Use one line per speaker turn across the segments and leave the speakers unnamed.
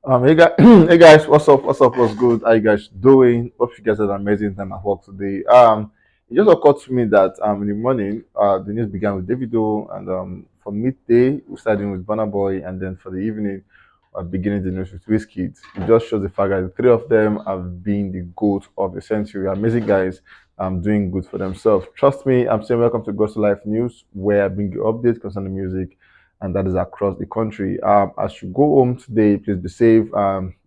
Hey guys, hey guys, what's up? What's up? What's good? How you guys doing? Hope you guys had an amazing time at work today. It just occurred to me that in the morning, the news began with Davido, and for midday we started with Burna Boy, and then for the evening, beginning the news with Wizkid. It just shows the fact that the three of them have been the goat of the century. Amazing guys, doing good for themselves. Trust me, I'm saying welcome to Gospel Life News, where I bring you updates concerning music and that is across the country. As you go home today, please be safe.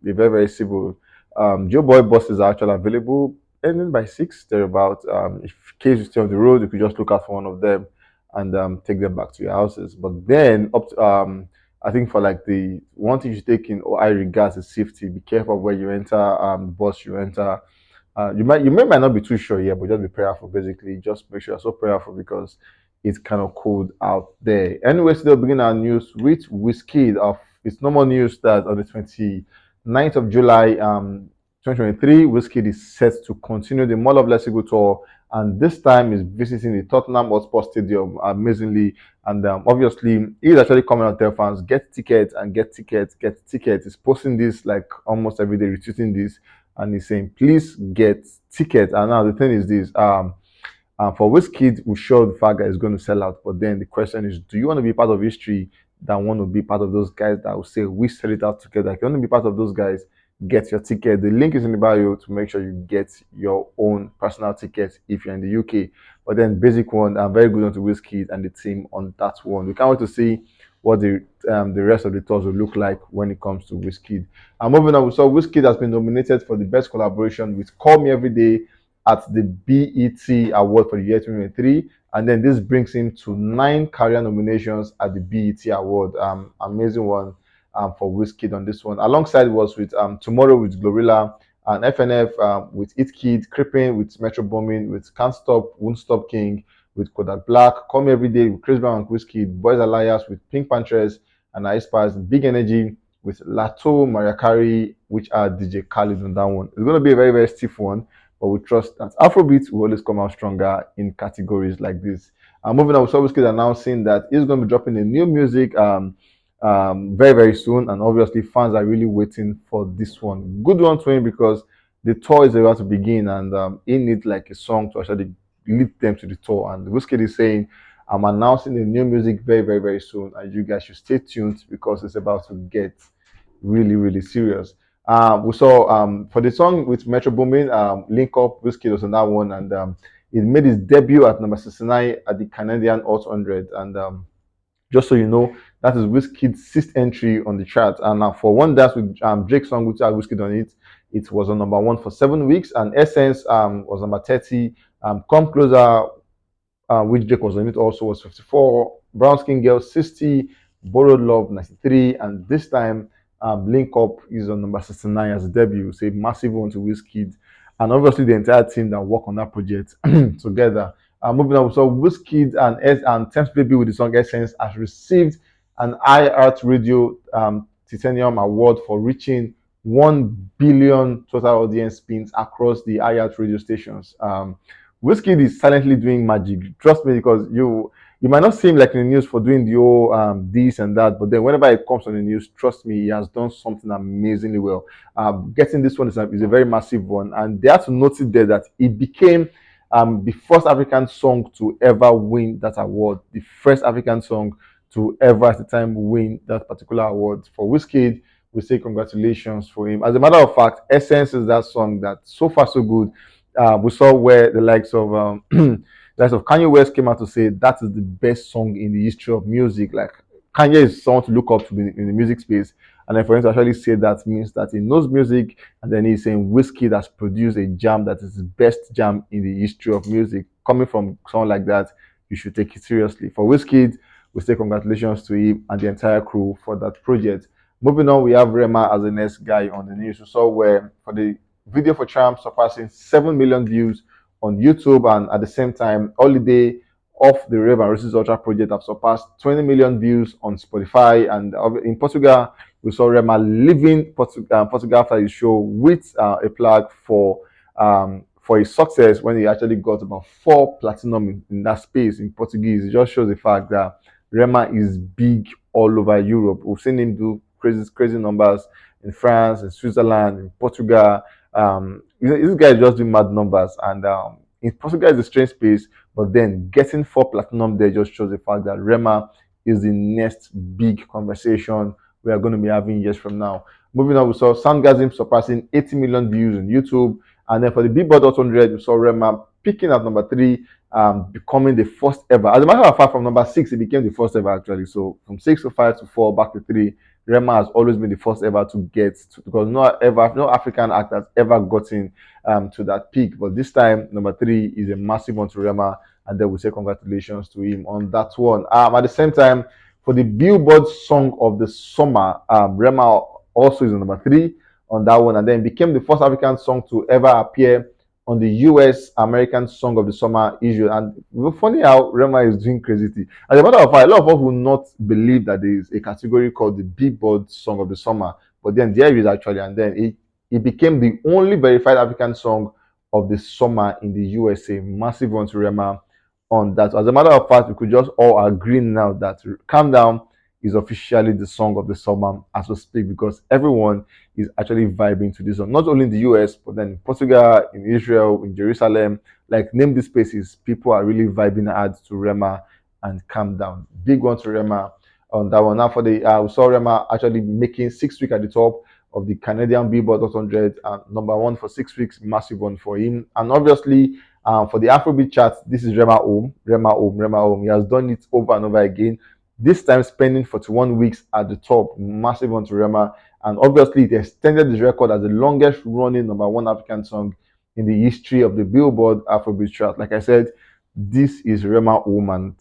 Be very, very civil. Joe Boy buses are actually available ending by 6 thereabout. If in case you stay on the road, you could just look out for one of them and take them back to your houses. But then up to, I think for like the one thing you should take in or I regards is safety. Be careful of where you enter, the bus you enter. You might not be too sure yet, but just be prayerful. Basically, just make sure you're so prayerful because it's kind of cold out there. Anyway, still begin our news with Wizkid. Of it's normal news that on the 29th of July, 2023, Wizkid is set to continue the Mall of Lesigo tour, and this time is visiting the Tottenham Hotspur Stadium. Amazingly, and obviously, he's actually coming out there, fans get tickets and get tickets, get tickets. He's posting this like almost every day, retweeting this, and he's saying, "Please get tickets." And now the thing is this: for Wizkid, we show the fact that it's going to sell out. But then the question is, do you want to be part of history that want to be part of those guys that will say we sell it out together? If you want to be part of those guys, get your ticket. The link is in the bio to make sure you get your own personal ticket if you're in the UK. But then basic one, I'm very good on to Wizkid and the team on that one. We can't wait to see what the rest of the tours will look like when it comes to Wizkid. And moving on, we saw Wizkid has been nominated for the best collaboration with Call Me Every Day at the BET Award for the year 2023. And then this brings him to 9 career nominations at the BET Award. Amazing one for Wizkid on this one. Alongside was with Tomorrow with Glorilla and FNF with It Kid, Creeping with Metro Boomin, with Can't Stop, Won't Stop King, with Kodak Black, Call Me Every Day with Chris Brown and Wizkid, Boys Alliance with Pink Panthers and Ice Spice, Big Energy with Lato, Mariah Carey, which are DJ Khaled on that one. It's going to be a very, very stiff one, but we trust that Afrobeat will always come out stronger in categories like this. Moving on, we saw Wizkid announcing that he's going to be dropping a new music very, very soon. And obviously, fans are really waiting for this one. Good one to him because the tour is about to begin and he needs like a song to actually lead them to the tour. And Wizkid is saying, I'm announcing the new music very, very, very soon. And you guys should stay tuned because it's about to get really, really serious. We saw for the song with Metro Boomin, Link Up, Wizkid was on that one, and it made its debut at number 69 at the Canadian Hot 100. And just so you know, that is Wizkid's sixth entry on the chart. And for One Dance with Drake's song, which had Wizkid on it, it was on number one for 7 weeks. And Essence was number 30. Come Closer, which Drake was on it, also was 54. Brown Skin Girl 60. Borrowed Love 93. And this time, Link Up is on number 69 as a debut. So a massive one to Wizkid. And obviously the entire team that work on that project together. Moving on, so Wizkid and Thames Baby with the song Essence has received an iHeart Radio Titanium Award for reaching 1 billion total audience spins across the iHeart radio stations. Wizkid is silently doing magic. Trust me, because you might not see him like in the news for doing the whole this and that, but then whenever it comes on the news, trust me, he has done something amazingly well. Getting this one is a very massive one, and they have to notice there that it became the first African song to ever win that award, the first African song to ever at the time win that particular award. For Wizkid, we say congratulations for him. As a matter of fact, Essence is that song that so far so good. We saw where the likes of Kanye West came out to say that is the best song in the history of music. Like Kanye is someone to look up to in the music space. And then for him to actually say that means that he knows music, and then he's saying Wizkid has produced a jam that is the best jam in the history of music. Coming from someone like that, you should take it seriously. For Wizkid, we say congratulations to him and the entire crew for that project. Moving on, we have Rema as the next guy on the news. We saw where for the video for Charm surpassing 7 million views on YouTube, and at the same time, Holiday of the Rave and Races Ultra project have surpassed 20 million views on Spotify. And in Portugal, we saw Rema leaving Portugal after his show with a plug for his success when he actually got about 4 platinum in that space in Portuguese. It just shows the fact that Rema is big all over Europe. We've seen him do crazy numbers in France, in Switzerland, in Portugal. This guy is just doing mad numbers, and in Portugal is a strange space, but then getting 4 platinum there just shows the fact that Rema is the next big conversation we are going to be having years from now. Moving on, we saw Soundgasm surpassing 80 million views on YouTube, and then for the Billboard Hot 100, we saw Rema picking at number 3, becoming the first ever. As a matter of fact, from number 6, it became the first ever actually. So from 6 to 5 to 4 back to 3, Rema has always been the first ever to get to, because no African act has ever gotten to that peak. But this time, number 3 is a massive one to Rema, and then we say congratulations to him on that one. At the same time, for the Billboard Song of the Summer, Rema also is number 3 on that one, and then became the first African song to ever appear on the US American Song of the Summer issue. And funny how Rema is doing crazy. As a matter of fact, a lot of us will not believe that there is a category called the Billboard Song of the Summer, but then there is actually, and then it became the only verified African song of the summer in the USA. Massive one to Rema on that. As a matter of fact, we could just all agree now that Calm Down is officially the song of the summer as we speak, because everyone is actually vibing to this song. Not only in the US, but then in Portugal, in Israel, in Jerusalem, like name these places, people are really vibing hard to Rema and Calm Down. Big one to Rema on that one. Now for the we saw Rema actually making 6 weeks at the top of the Canadian Billboard 100, number 1 for 6 weeks, massive one for him. And obviously, for the Afrobeat chart, this is Rema Home, Rema Home, Rema Home. He has done it over and over again. This time spending 41 weeks at the top, massive one to Rema. And obviously, it extended his record as the longest running number 1 African song in the history of the Billboard Afrobeat chart. Like I said, this is Rema Home, and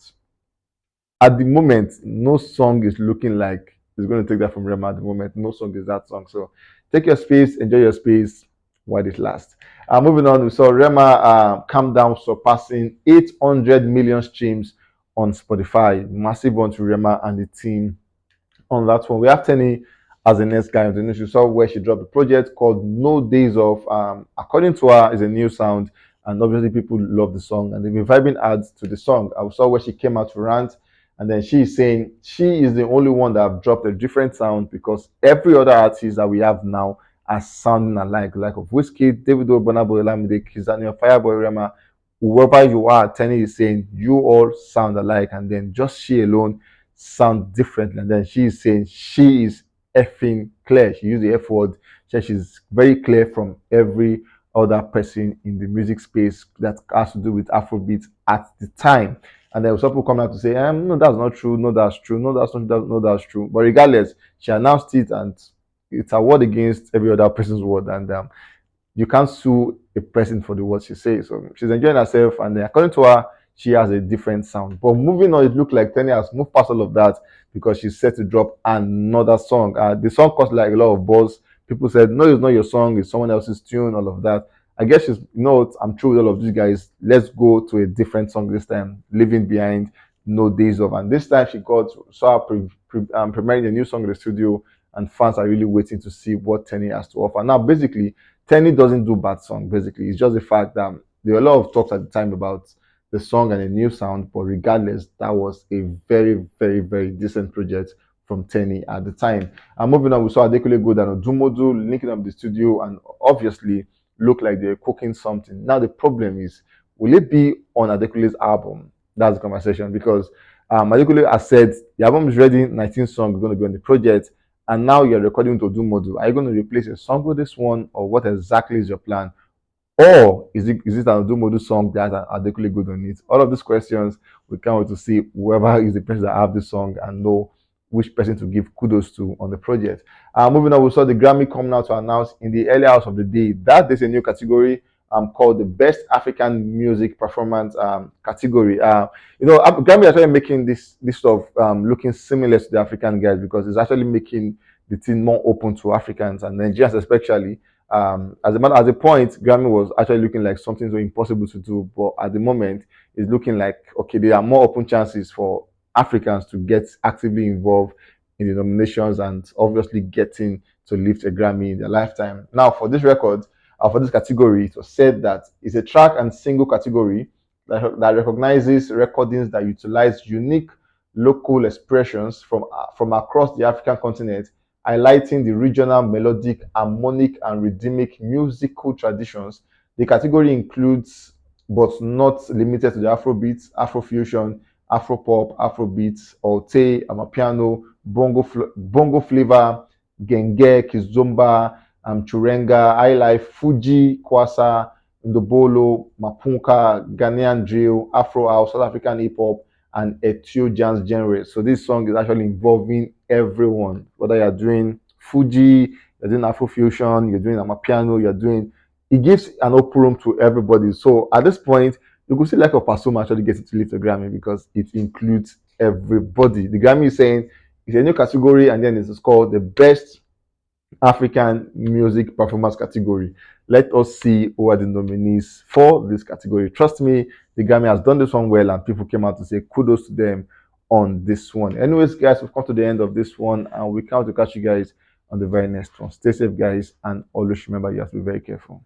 at the moment, no song is looking like it's going to take that from Rema at the moment. No song is that song. So take your space, enjoy your space while it lasts. Moving on, we saw Rema Calm Down surpassing 800 million streams on Spotify. Massive one to Rema and the team on that one. We have Teni as the next guy on the news. You saw where she dropped a project called No Days Off. According to her, is a new sound, and obviously people love the song and they've been vibing ads to the song. I saw where she came out to rant, and then she is saying she is the only one that have dropped a different sound, because every other artist that we have now are sounding alike, like of Wizkid, Davido, BURNA, Olamide, Kizania, Fireboy, Rema. Whoever you are, Teni is saying you all sound alike, and then just she alone sound differently. And then she is saying she is effing clear. She used the F word. She's very clear from every other person in the music space that has to do with Afrobeat at the time. And then some people come out to say, no, that's not true. No, that's true. No, that's not no, that's true. But regardless, she announced it, and it's a word against every other person's word. And you can't sue a person for the words she says. So she's enjoying herself, and then according to her, she has a different sound. But moving on, it looked like Teni has moved past all of that, because she's set to drop another song. The song caused like a lot of buzz. People said, no, it's not your song, it's someone else's tune, all of that. I guess she's, I'm true with all of these guys. Let's go to a different song this time, leaving behind No Days Off. And this time she saw her premiering a new song in the studio, and fans are really waiting to see what Teni has to offer. Now, basically, Teni doesn't do bad song. Basically, it's just the fact that there were a lot of talks at the time about the song and a new sound, but regardless, that was a very, very, very decent project from Teni at the time. And moving on, we saw Adekule Gold and Odumodu linking up the studio, and obviously look like they're cooking something. Now the problem is, will it be on Adekule's album? That's the conversation, because Adekule has said the album is ready, 19 songs are going to be on the project, and now you're recording to Odumodu. Are you going to replace a song with this one, or what exactly is your plan? Or is it an Odumodu song that Adekule good on it? All of these questions, we can't wait to see whoever is the person that have this song and know which person to give kudos to on the project. Moving on, we saw the Grammy coming out to announce in the early hours of the day that there's a new category called the Best African Music Performance category. Grammy is actually making this stuff looking similar to the African guys, because it's actually making the thing more open to Africans and Nigerians especially. As a point, Grammy was actually looking like something so impossible to do, but at the moment, it's looking like okay, there are more open chances for Africans to get actively involved in the nominations and obviously getting to lift a Grammy in their lifetime. Now, for this record, for this category, it was said that it's a track and single category that recognizes recordings that utilize unique local expressions from across the African continent highlighting the regional melodic, harmonic, and rhythmic musical traditions. The category includes, but not limited to, the Afrobeats, Afrofusion, Afropop, Afrobeats, Alte, Amapiano, bongo flavor, Genge, Kizomba, Churenga, Highlife, Fuji, Kwasa, Ndobolo, Mapunka, Ghanaian drill, Afro house, South African hip hop, and Ethio jazz genre. So this song is actually involving everyone, whether you're doing Fuji, you're doing Afrofusion, you're doing Amapiano, you're doing. It gives an open room to everybody. So at this point, you could see like a Pasuma actually gets it to lift the Grammy because it includes everybody. The Grammy is saying it's a new category, and then it's called the best African music performance category. Let us see who are the nominees for this category. Trust me, the Grammy has done this one well, and people came out to say kudos to them on this one. Anyways, guys, we've come to the end of this one, and we can't wait to catch you guys on the very next one. Stay safe, guys, and always remember you have to be very careful.